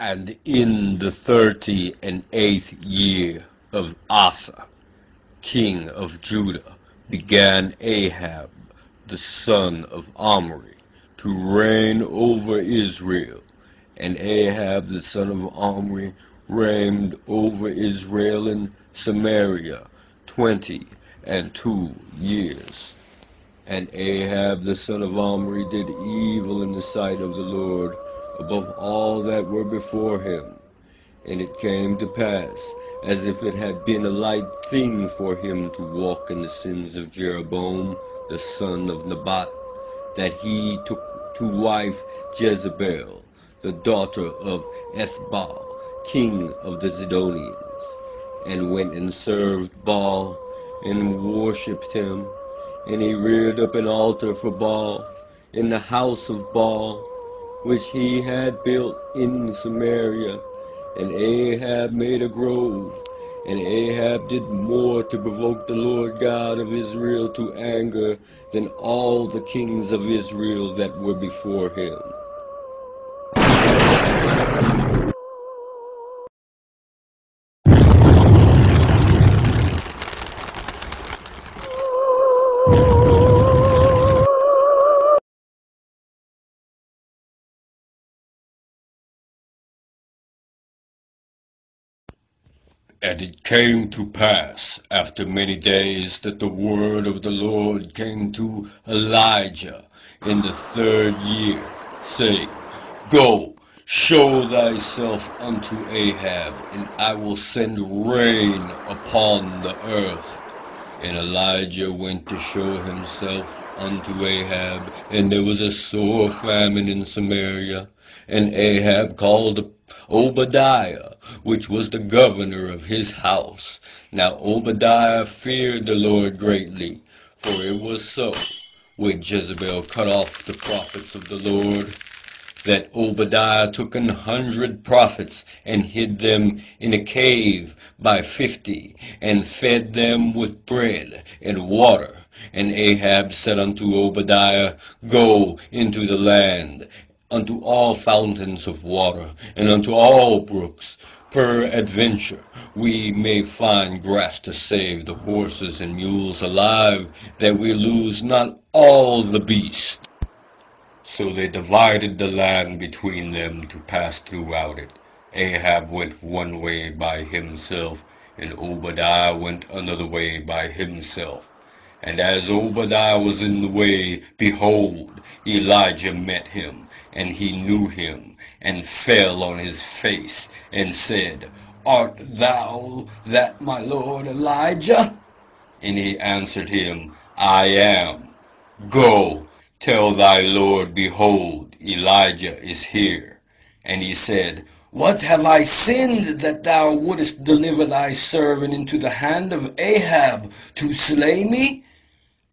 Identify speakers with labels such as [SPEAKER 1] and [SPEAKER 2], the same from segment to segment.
[SPEAKER 1] And in the 38th year of Asa, king of Judah, began Ahab, the son of Omri, to reign over Israel. And Ahab, the son of Omri, reigned over Israel in Samaria 22 years. And Ahab, the son of Omri, did evil in the sight of the Lord above all that were before him. And it came to pass, as if it had been a light thing for him to walk in the sins of Jeroboam, the son of Nebat, that he took to wife Jezebel, the daughter of Ethbaal, king of the Zidonians, and went and served Baal, and worshipped him. And he reared up an altar for Baal in the house of Baal, which he had built in Samaria. And Ahab made a grove. And Ahab did more to provoke the Lord God of Israel to anger than all the kings of Israel that were before him. And it came to pass after many days that the word of the Lord came to Elijah in the 3rd year, saying, Go, show thyself unto Ahab, and I will send rain upon the earth. And Elijah went to show himself unto Ahab, and there was a sore famine in Samaria. And Ahab called Obadiah, which was the governor of his house. Now Obadiah feared the Lord greatly, for it was so, when Jezebel cut off the prophets of the Lord, that Obadiah took 100 prophets and hid them in a cave by 50, and fed them with bread and water. And Ahab said unto Obadiah, Go into the land, unto all fountains of water, and unto all brooks. Peradventure we may find grass to save the horses and mules alive, that we lose not all the beasts. So they divided the land between them to pass throughout it. Ahab went one way by himself, and Obadiah went another way by himself. And as Obadiah was in the way, behold, Elijah met him, and he knew him, and fell on his face, and said, Art thou that my lord Elijah? And he answered him, I am. Go, tell thy Lord, behold, Elijah is here. And he said, What have I sinned, that thou wouldest deliver thy servant into the hand of Ahab to slay me?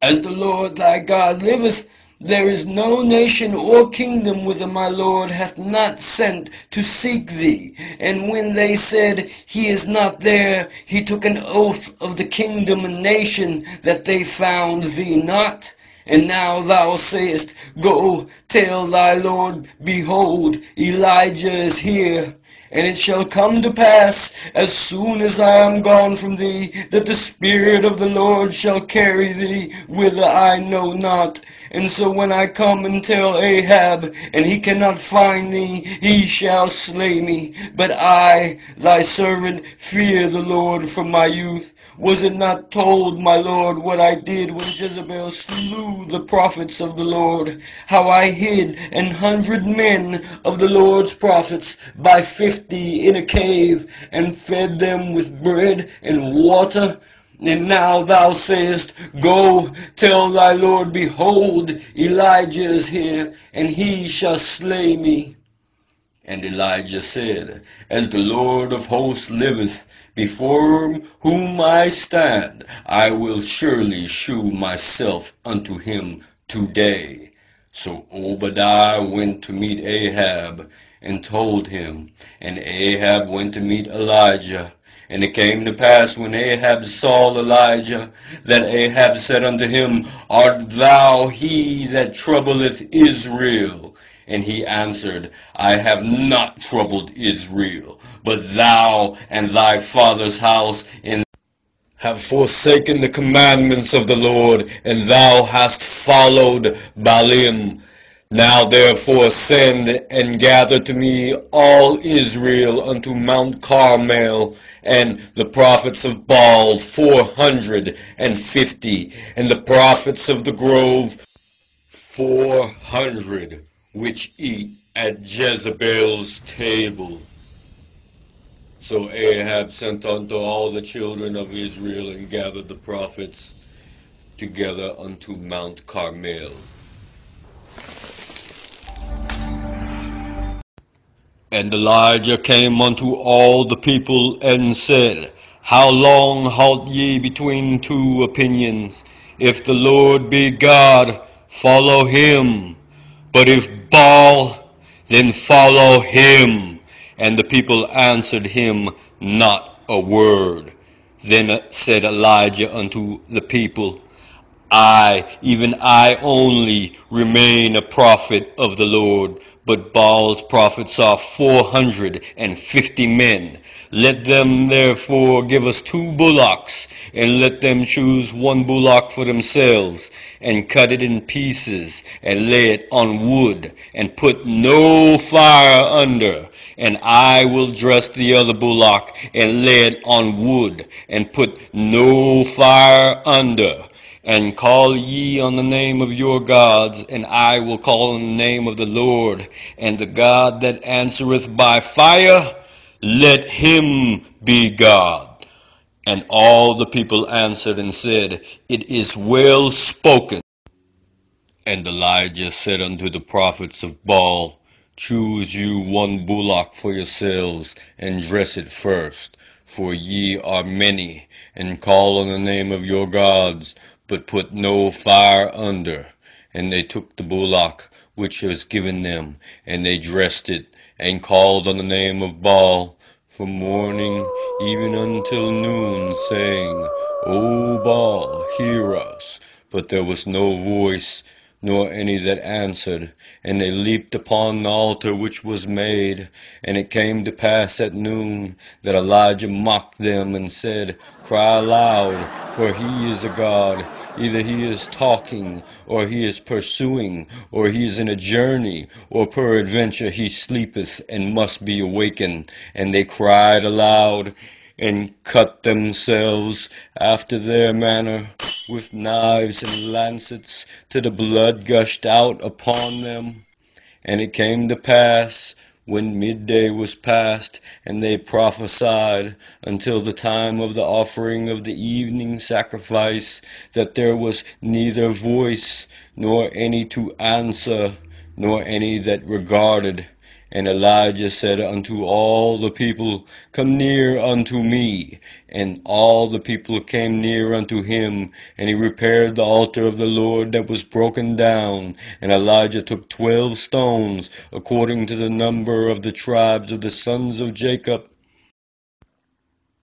[SPEAKER 1] As the Lord thy God liveth, there is no nation or kingdom whither my Lord hath not sent to seek thee. And when they said, He is not there, he took an oath of the kingdom and nation that they found thee not. And now thou sayest, Go, tell thy Lord, behold, Elijah is here. And it shall come to pass, as soon as I am gone from thee, that the Spirit of the Lord shall carry thee whither I know not. And so when I come and tell Ahab, and he cannot find thee, he shall slay me. But I, thy servant, fear the Lord from my youth. Was it not told, my Lord, what I did when Jezebel slew the prophets of the Lord? How I hid 100 men of the Lord's prophets by 50 in a cave, and fed them with bread and water? And now thou sayest, Go, tell thy Lord, behold, Elijah is here, and he shall slay me. And Elijah said, As the Lord of hosts liveth, before whom I stand, I will surely shew myself unto him today. So Obadiah went to meet Ahab, and told him. And Ahab went to meet Elijah. And it came to pass, when Ahab saw Elijah, that Ahab said unto him, Art thou he that troubleth Israel? And he answered, I have not troubled Israel, but thou and thy father's house have forsaken the commandments of the Lord, and thou hast followed Baalim. Now therefore send and gather to me all Israel unto Mount Carmel, and the prophets of Baal 450, and the prophets of the grove 400, which eat at Jezebel's table. So Ahab sent unto all the children of Israel, and gathered the prophets together unto Mount Carmel. And Elijah came unto all the people, and said, How long halt ye between two opinions? If the Lord be God, follow him. But if Baal, then follow him. And the people answered him not a word. Then said Elijah unto the people, I, even I only, remain a prophet of the Lord, but Baal's prophets are 450 men. Let them therefore give us 2 bullocks, and let them choose 1 bullock for themselves, and cut it in pieces, and lay it on wood, and put no fire under. And I will dress the other bullock, and lay it on wood, and put no fire under. And call ye on the name of your gods, and I will call on the name of the Lord. And the God that answereth by fire, let him be God. And all the people answered and said, It is well spoken. And Elijah said unto the prophets of Baal, Choose you 1 bullock for yourselves, and dress it first, for ye are many, and call on the name of your gods, but put no fire under. And they took the bullock which was given them, and they dressed it, and called on the name of Baal from morning even until noon, saying, O Baal, hear us. But there was no voice, nor any that answered. And they leaped upon the altar which was made. And it came to pass at noon that Elijah mocked them, and said, Cry aloud, for he is a god. Either he is talking, or he is pursuing, or he is in a journey, or peradventure he sleepeth, and must be awakened. And they cried aloud, and cut themselves after their manner with knives and lancets, till the blood gushed out upon them. And it came to pass, when midday was past, and they prophesied until the time of the offering of the evening sacrifice, that there was neither voice, nor any to answer, nor any that regarded. And Elijah said unto all the people, Come near unto me. And all the people came near unto him, and he repaired the altar of the Lord that was broken down. And Elijah took 12 stones, according to the number of the tribes of the sons of Jacob,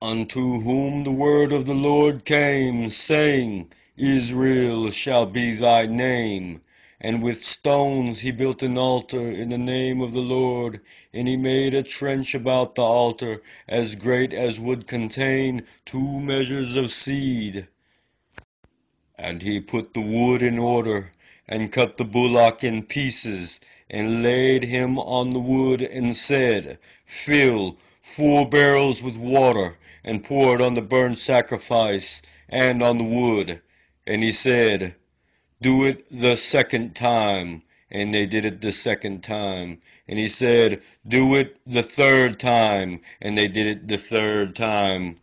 [SPEAKER 1] unto whom the word of the Lord came, saying, Israel shall be thy name. And with stones he built an altar in the name of the Lord, and he made a trench about the altar, as great as would contain 2 measures of seed. And he put the wood in order, and cut the bullock in pieces, and laid him on the wood, and said, Fill 4 barrels with water, and pour it on the burnt sacrifice, and on the wood. And he said, Do it the second time. And they did it the second time. And he said, Do it the third time. And they did it the third time.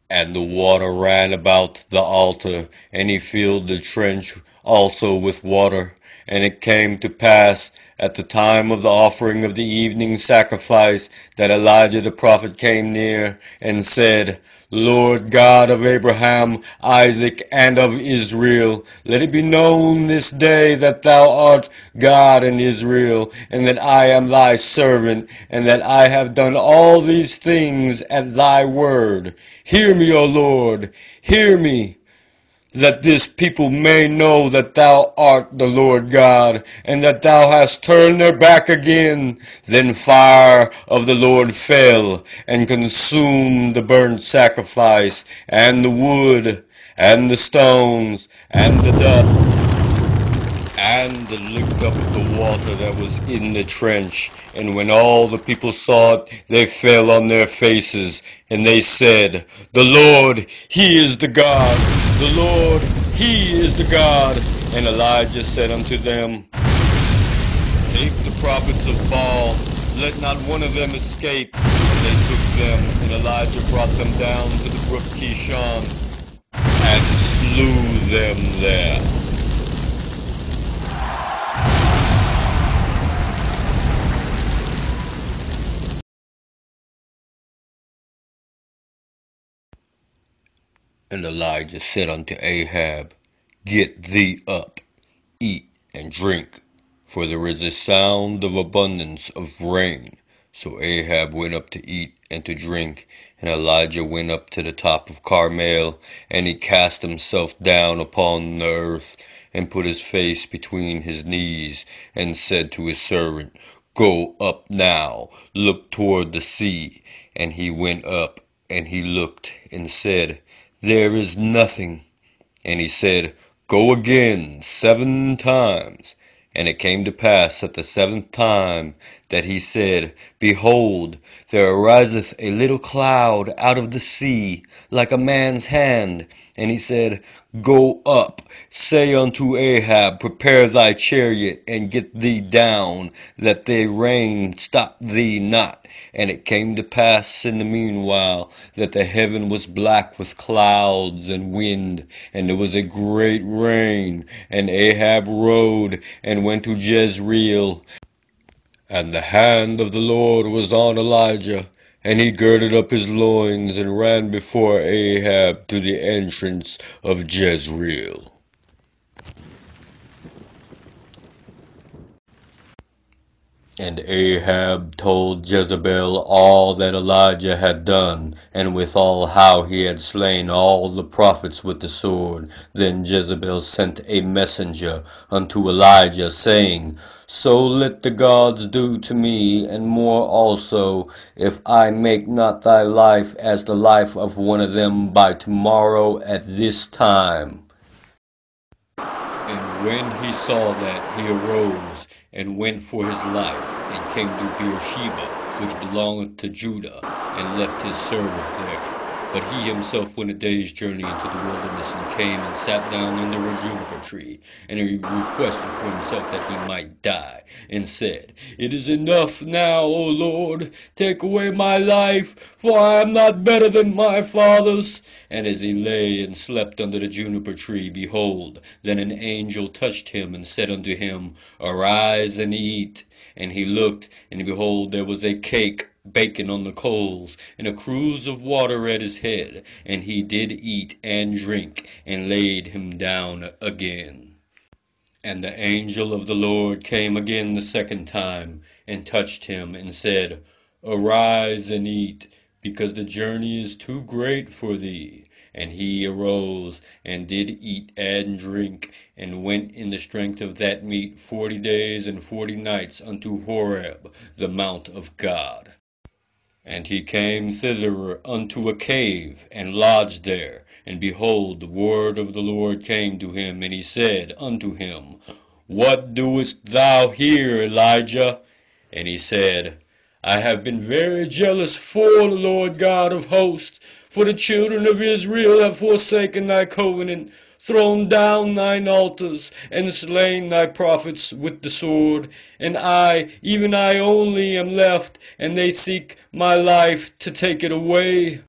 [SPEAKER 1] And the water ran about the altar, and he filled the trench also with water. And it came to pass at the time of the offering of the evening sacrifice, that Elijah the prophet came near, and said, Lord God of Abraham, Isaac, and of Israel, let it be known this day that thou art God in Israel, and that I am thy servant, and that I have done all these things at thy word. Hear me, O Lord, hear me. that this people may know that thou art the Lord God, and that thou hast turned their back again. Then fire of the Lord fell, and consumed the burnt sacrifice, and the wood, and the stones, and the dust, and licked up the water that was in the trench. And when all the people saw it, they fell on their faces, and they said, The Lord, He is the God. The Lord, He is the God. And Elijah said unto them, Take the prophets of Baal, let not one of them escape. And they took them, and Elijah brought them down to the brook Kishon, and slew them there. And Elijah said unto Ahab, Get thee up, eat and drink, for there is a sound of abundance of rain. So Ahab went up to eat and to drink, and Elijah went up to the top of Carmel, and he cast himself down upon the earth, and put his face between his knees, and said to his servant, Go up now, look toward the sea. And he went up, and he looked, and said, There is nothing. And he said, Go again 7 times. And it came to pass at the 7th time that he said, Behold, there ariseth a little cloud out of the sea, like a man's hand. And he said, Go up, say unto Ahab, Prepare thy chariot, and get thee down, that the rain stop thee not. And it came to pass in the meanwhile that the heaven was black with clouds and wind, and there was a great rain. And Ahab rode and went to Jezreel. And the hand of the Lord was on Elijah, and he girded up his loins and ran before Ahab to the entrance of Jezreel. And Ahab told Jezebel all that Elijah had done, and withal how he had slain all the prophets with the sword. Then Jezebel sent a messenger unto Elijah, saying, So let the gods do to me, and more also, if I make not thy life as the life of one of them by tomorrow at this time. And when he saw that, he arose and went for his life, and came to Beersheba, which belongeth to Judah, and left his servant there. But he himself went a day's journey into the wilderness, and came and sat down under a juniper tree. And he requested for himself that he might die, and said, It is enough now, O Lord, take away my life, for I am not better than my fathers. And as he lay and slept under the juniper tree, behold, then an angel touched him, and said unto him, Arise and eat. And he looked, and behold, there was a cake baking on the coals, and a cruse of water at his head. And he did eat and drink, and laid him down again. And the angel of the Lord came again the 2nd time, and touched him, and said, Arise and eat, because the journey is too great for thee. And he arose, and did eat and drink, and went in the strength of that meat 40 days and 40 nights unto Horeb, the mount of God. And he came thither unto a cave, and lodged there. And behold, the word of the Lord came to him, and he said unto him, What doest thou here, Elijah? And he said, I have been very jealous for the Lord God of hosts, for the children of Israel have forsaken thy covenant, thrown down thine altars, and slain thy prophets with the sword. And I, even I only, am left, and they seek my life to take it away.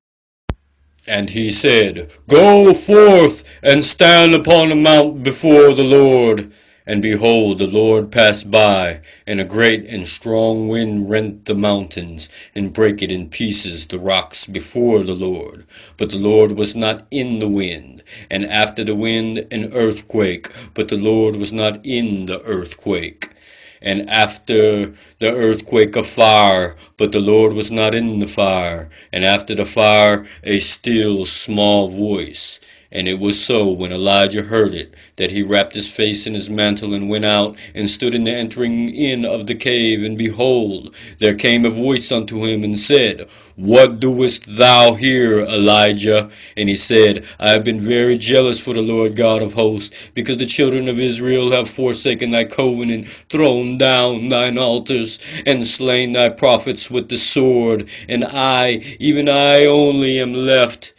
[SPEAKER 1] And he said, Go forth, and stand upon a mount before the Lord. And behold, the Lord passed by, and a great and strong wind rent the mountains, and brake it in pieces the rocks before the Lord. But the Lord was not in the wind. And after the wind an earthquake, but the Lord was not in the earthquake. And after the earthquake a fire, but the Lord was not in the fire. And after the fire a still small voice. And it was so, when Elijah heard it, that he wrapped his face in his mantle and went out and stood in the entering in of the cave. And behold, there came a voice unto him and said, What doest thou here, Elijah? And he said, I have been very jealous for the Lord God of hosts, because the children of Israel have forsaken thy covenant, thrown down thine altars, and slain thy prophets with the sword. And I, even I only, am left,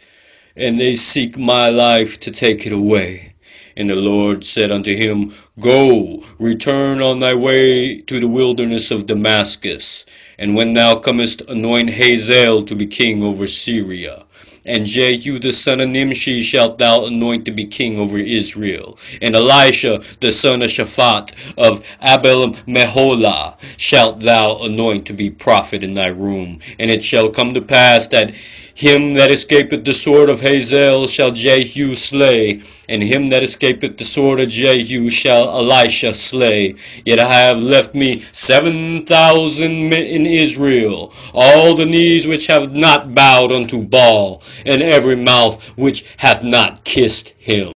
[SPEAKER 1] and they seek my life to take it away. And the Lord said unto him, Go, return on thy way to the wilderness of Damascus, and when thou comest, anoint Hazael to be king over Syria. And Jehu the son of Nimshi shalt thou anoint to be king over Israel. And Elisha the son of Shaphat of Abel-Meholah shalt thou anoint to be prophet in thy room. And it shall come to pass that him that escapeth the sword of Hazael shall Jehu slay, and him that escapeth the sword of Jehu shall Elisha slay. Yet I have left me 7,000 in Israel, all the knees which have not bowed unto Baal, and every mouth which hath not kissed him.